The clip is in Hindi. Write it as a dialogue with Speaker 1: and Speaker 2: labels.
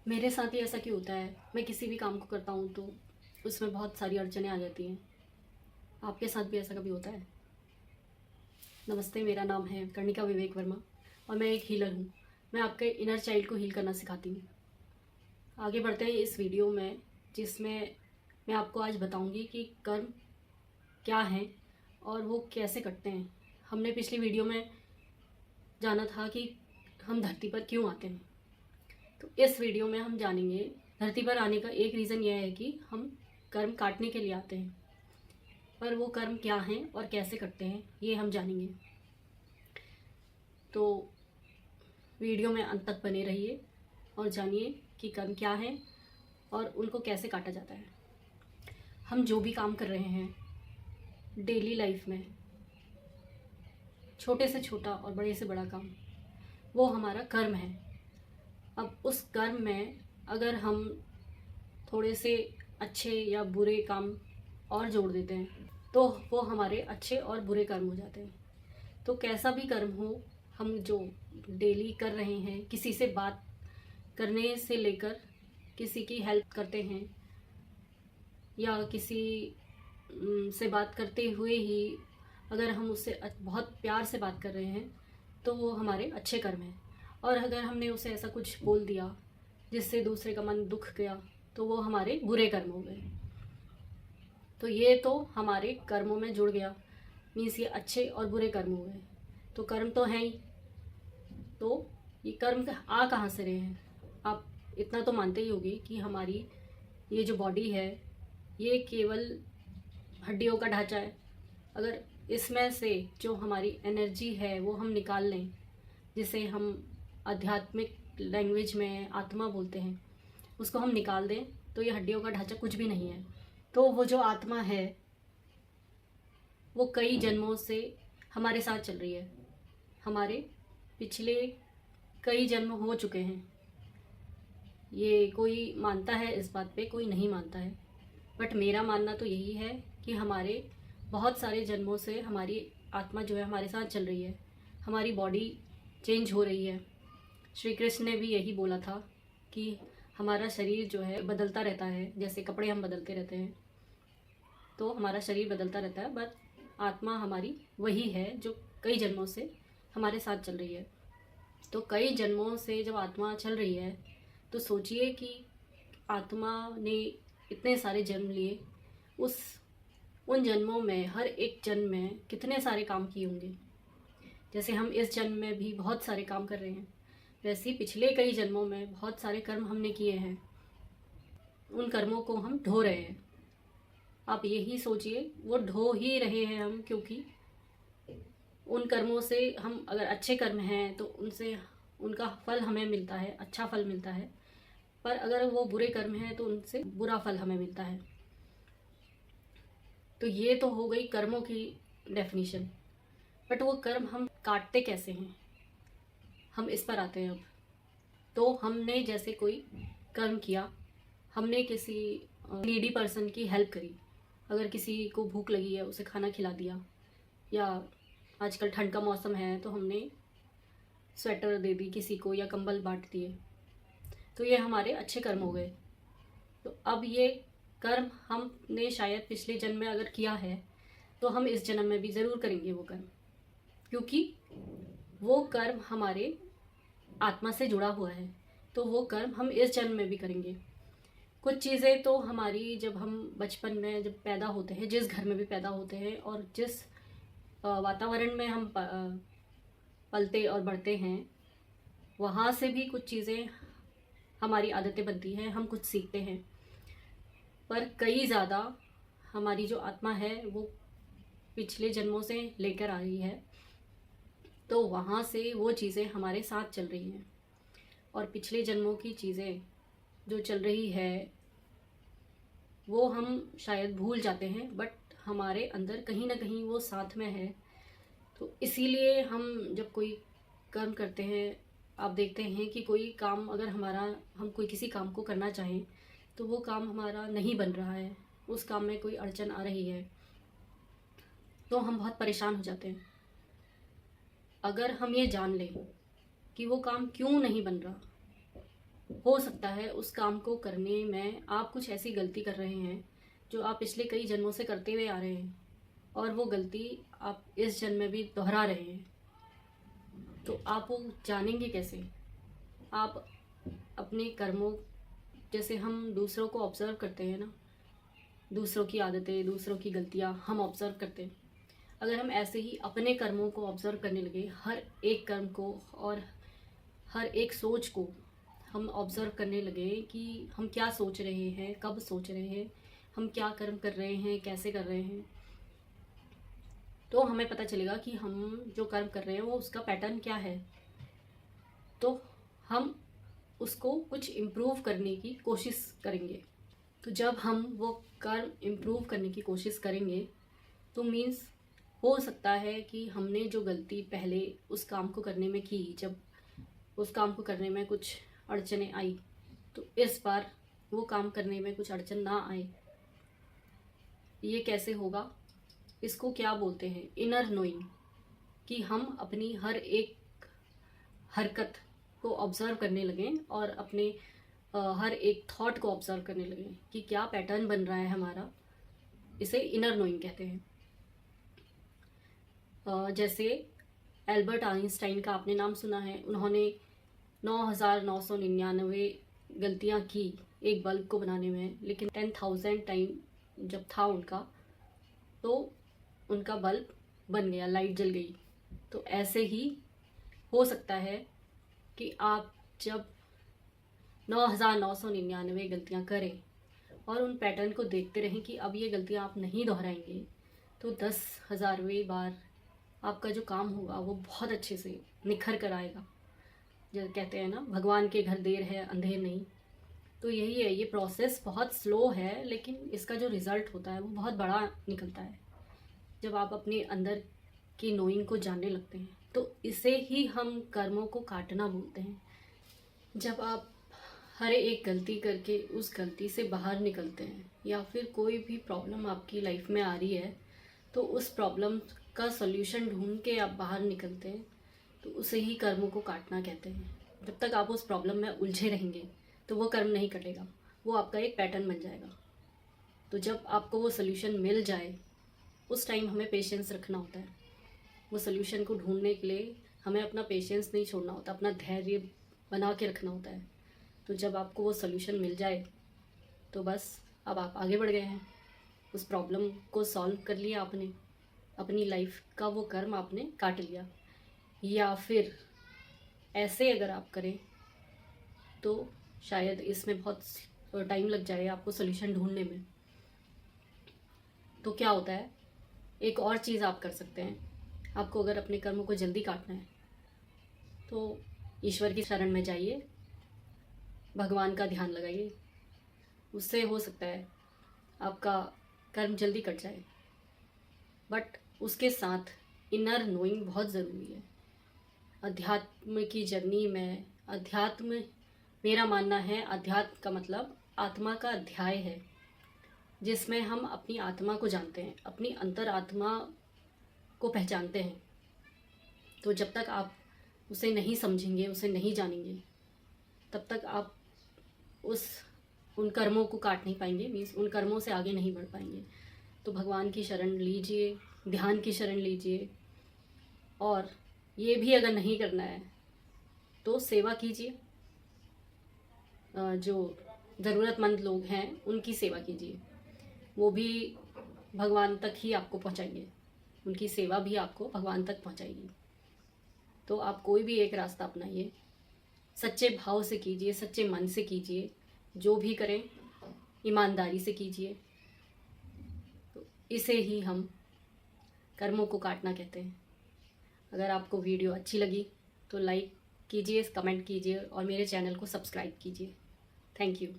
Speaker 1: मेरे साथ ही ऐसा क्यों होता है? मैं किसी भी काम को करता हूँ तो उसमें बहुत सारी अड़चनें आ जाती हैं। आपके साथ भी ऐसा कभी होता है? नमस्ते, मेरा नाम है कर्णिका विवेक वर्मा और मैं एक हीलर हूँ। मैं आपके इनर चाइल्ड को हील करना सिखाती हूँ। आगे बढ़ते हैं इस वीडियो में, जिसमें मैं आपको आज बताऊँगी कि कर्म क्या हैं और वो कैसे कटते हैं। हमने पिछली वीडियो में जाना था कि हम धरती पर क्यों आते हैं। तो इस वीडियो में हम जानेंगे धरती पर आने का एक रीज़न यह है कि हम कर्म काटने के लिए आते हैं, पर वो कर्म क्या हैं और कैसे कटते हैं ये हम जानेंगे। तो वीडियो में अंत तक बने रहिए और जानिए कि कर्म क्या हैं और उनको कैसे काटा जाता है। हम जो भी काम कर रहे हैं डेली लाइफ में, छोटे से छोटा और बड़े से बड़ा काम, वो हमारा कर्म है। अब उस कर्म में अगर हम थोड़े से अच्छे या बुरे काम और जोड़ देते हैं तो वो हमारे अच्छे और बुरे कर्म हो जाते हैं। तो कैसा भी कर्म हो, हम जो डेली कर रहे हैं, किसी से बात करने से लेकर किसी की हेल्प करते हैं या किसी से बात करते हुए ही अगर हम उससे बहुत प्यार से बात कर रहे हैं तो वो हमारे अच्छे कर्म हैं। और अगर हमने उसे ऐसा कुछ बोल दिया जिससे दूसरे का मन दुख गया तो वो हमारे बुरे कर्म हो गए। तो ये तो हमारे कर्मों में जुड़ गया, मीन्स ये अच्छे और बुरे कर्म हो गए। तो कर्म तो हैं ही, तो ये कर्म आ कहाँ से रहे हैं? आप इतना तो मानते ही होंगे कि हमारी ये जो बॉडी है ये केवल हड्डियों का ढांचा है। अगर इसमें से जो हमारी एनर्जी है वो हम निकाल लें, जिसे हम आध्यात्मिक लैंग्वेज में आत्मा बोलते हैं, उसको हम निकाल दें तो ये हड्डियों का ढांचा कुछ भी नहीं है। तो वो जो आत्मा है वो कई जन्मों से हमारे साथ चल रही है। हमारे पिछले कई जन्म हो चुके हैं। ये कोई मानता है इस बात पे, कोई नहीं मानता है, बट मेरा मानना तो यही है कि हमारे बहुत सारे जन्मों से हमारी आत्मा जो है हमारे साथ चल रही है। हमारी बॉडी चेंज हो रही है। श्री कृष्ण ने भी यही बोला था कि हमारा शरीर जो है बदलता रहता है, जैसे कपड़े हम बदलते रहते हैं तो हमारा शरीर बदलता रहता है, बट आत्मा हमारी वही है जो कई जन्मों से हमारे साथ चल रही है। तो कई जन्मों से जब आत्मा चल रही है तो सोचिए कि आत्मा ने इतने सारे जन्म लिए, उस उन जन्मों में हर एक जन्म में कितने सारे काम किए होंगे। जैसे हम इस जन्म में भी बहुत सारे काम कर रहे हैं, वैसे ही पिछले कई जन्मों में बहुत सारे कर्म हमने किए हैं। उन कर्मों को हम ढो रहे हैं। आप यही सोचिए, वो ढो ही रहे हैं हम, क्योंकि उन कर्मों से हम अगर अच्छे कर्म हैं तो उनसे उनका फल हमें मिलता है, अच्छा फल मिलता है। पर अगर वो बुरे कर्म हैं तो उनसे बुरा फल हमें मिलता है। तो ये तो हो गई कर्मों की डेफिनेशन। बट वो कर्म हम काटते कैसे हैं, हम इस पर आते हैं अब। तो हमने जैसे कोई कर्म किया, हमने किसी नीडी पर्सन की हेल्प करी। अगर किसी को भूख लगी है उसे खाना खिला दिया, या आजकल ठंड का मौसम है तो हमने स्वेटर दे दी किसी को या कंबल बांट दिए, तो ये हमारे अच्छे कर्म हो गए। तो अब ये कर्म हमने शायद पिछले जन्म में अगर किया है तो हम इस जन्म में भी ज़रूर करेंगे वो कर्म, क्योंकि वो कर्म हमारे आत्मा से जुड़ा हुआ है। तो वो कर्म हम इस जन्म में भी करेंगे। कुछ चीज़ें तो हमारी, जब हम बचपन में जब पैदा होते हैं, जिस घर में भी पैदा होते हैं और जिस वातावरण में हम पलते और बढ़ते हैं, वहाँ से भी कुछ चीज़ें हमारी आदतें बनती हैं, हम कुछ सीखते हैं। पर कई ज़्यादा हमारी जो आत्मा है वो पिछले जन्मों से लेकर आ रही है, तो वहाँ से वो चीज़ें हमारे साथ चल रही हैं। और पिछले जन्मों की चीज़ें जो चल रही है वो हम शायद भूल जाते हैं, बट हमारे अंदर कहीं ना कहीं वो साथ में है। तो इसीलिए हम जब कोई कर्म करते हैं, आप देखते हैं कि कोई काम अगर हमारा, हम कोई किसी काम को करना चाहें तो वो काम हमारा नहीं बन रहा है, उस काम में कोई अड़चन आ रही है, तो हम बहुत परेशान हो जाते हैं। अगर हम ये जान लें कि वो काम क्यों नहीं बन रहा, हो सकता है उस काम को करने में आप कुछ ऐसी गलती कर रहे हैं जो आप पिछले कई जन्मों से करते हुए आ रहे हैं, और वो गलती आप इस जन्म में भी दोहरा रहे हैं। तो आप वो जानेंगे कैसे? आप अपने कर्मों, जैसे हम दूसरों को ऑब्जर्व करते हैं ना, दूसरों की आदतें, दूसरों की गलतियां हम ऑब्जर्व करते हैं। अगर हम ऐसे ही अपने कर्मों को ऑब्जर्व करने लगे, हर एक कर्म को और हर एक सोच को हम ऑब्जर्व करने लगे कि हम क्या सोच रहे हैं, कब सोच रहे हैं, हम क्या कर्म कर रहे हैं, कैसे कर रहे हैं, तो हमें पता चलेगा कि हम जो कर्म कर रहे हैं वो उसका पैटर्न क्या है। तो हम उसको कुछ इम्प्रूव करने की कोशिश करेंगे। तो जब हम वो कर्म इम्प्रूव करने की कोशिश करेंगे तो मीन्स हो सकता है कि हमने जो गलती पहले उस काम को करने में की, जब उस काम को करने में कुछ अड़चनें आई, तो इस बार वो काम करने में कुछ अड़चन ना आए। ये कैसे होगा? इसको क्या बोलते हैं? Inner knowing. कि हम अपनी हर एक हरकत को ऑब्जर्व करने लगें और अपने हर एक थॉट को ऑब्जर्व करने लगें कि क्या पैटर्न बन रहा है हमारा। इसे इनर नोइंग कहते हैं। जैसे एल्बर्ट आइंस्टाइन का आपने नाम सुना है। उन्होंने 9,999 गलतियां की एक बल्ब को बनाने में, लेकिन 10,000 टाइम जब था उनका, तो उनका बल्ब बन गया, लाइट जल गई। तो ऐसे ही हो सकता है कि आप जब 9,999 गलतियां करें और उन पैटर्न को देखते रहें कि अब ये गलतियां आप नहीं दोहराएंगे, तो 10,000वें बार आपका जो काम होगा वो बहुत अच्छे से निखर कर आएगा। जो कहते हैं ना, भगवान के घर देर है अंधेर नहीं। तो यही है, ये प्रोसेस बहुत स्लो है, लेकिन इसका जो रिज़ल्ट होता है वो बहुत बड़ा निकलता है जब आप अपने अंदर की नोइंग को जानने लगते हैं। तो इसे ही हम कर्मों को काटना बोलते हैं। जब आप हर एक गलती करके उस गलती से बाहर निकलते हैं, या फिर कोई भी प्रॉब्लम आपकी लाइफ में आ रही है तो उस प्रॉब्लम का सॉल्यूशन ढूंढ के आप बाहर निकलते हैं, तो उसे ही कर्मों को काटना कहते हैं। जब तक आप उस प्रॉब्लम में उलझे रहेंगे तो वो कर्म नहीं कटेगा, वो आपका एक पैटर्न बन जाएगा। तो जब आपको वो सॉल्यूशन मिल जाए, उस टाइम हमें पेशेंस रखना होता है। वो सॉल्यूशन को ढूंढने के लिए हमें अपना पेशेंस नहीं छोड़ना होता, अपना धैर्य बना के रखना होता है। तो जब आपको वो सॉल्यूशन मिल जाए तो बस अब आप आगे बढ़ गए हैं, उस प्रॉब्लम को सॉल्व कर लिया आपने, अपनी लाइफ का वो कर्म आपने काट लिया। या फिर ऐसे अगर आप करें तो शायद इसमें बहुत टाइम लग जाए आपको सॉल्यूशन ढूंढने में। तो क्या होता है, एक और चीज़ आप कर सकते हैं। आपको अगर अपने कर्मों को जल्दी काटना है तो ईश्वर की शरण में जाइए, भगवान का ध्यान लगाइए। उससे हो सकता है आपका कर्म जल्दी कट जाए। बट उसके साथ इनर नोइंग बहुत ज़रूरी है। अध्यात्म की जर्नी में, अध्यात्म, मेरा मानना है अध्यात्म का मतलब आत्मा का अध्याय है, जिसमें हम अपनी आत्मा को जानते हैं, अपनी अंतर आत्मा को पहचानते हैं। तो जब तक आप उसे नहीं समझेंगे, उसे नहीं जानेंगे, तब तक आप उन कर्मों को काट नहीं पाएंगे, मीन्स उन कर्मों से आगे नहीं बढ़ पाएंगे। तो भगवान की शरण लीजिए, ध्यान की शरण लीजिए, और ये भी अगर नहीं करना है तो सेवा कीजिए। जो ज़रूरतमंद लोग हैं उनकी सेवा कीजिए, वो भी भगवान तक ही आपको पहुंचाएंगे, उनकी सेवा भी आपको भगवान तक पहुंचाएगी। तो आप कोई भी एक रास्ता अपनाइए, सच्चे भाव से कीजिए, सच्चे मन से कीजिए, जो भी करें ईमानदारी से कीजिए। तो इसे ही हम कर्मों को काटना कहते हैं। अगर आपको वीडियो अच्छी लगी तो लाइक कीजिए, कमेंट कीजिए और मेरे चैनल को सब्सक्राइब कीजिए। Thank you.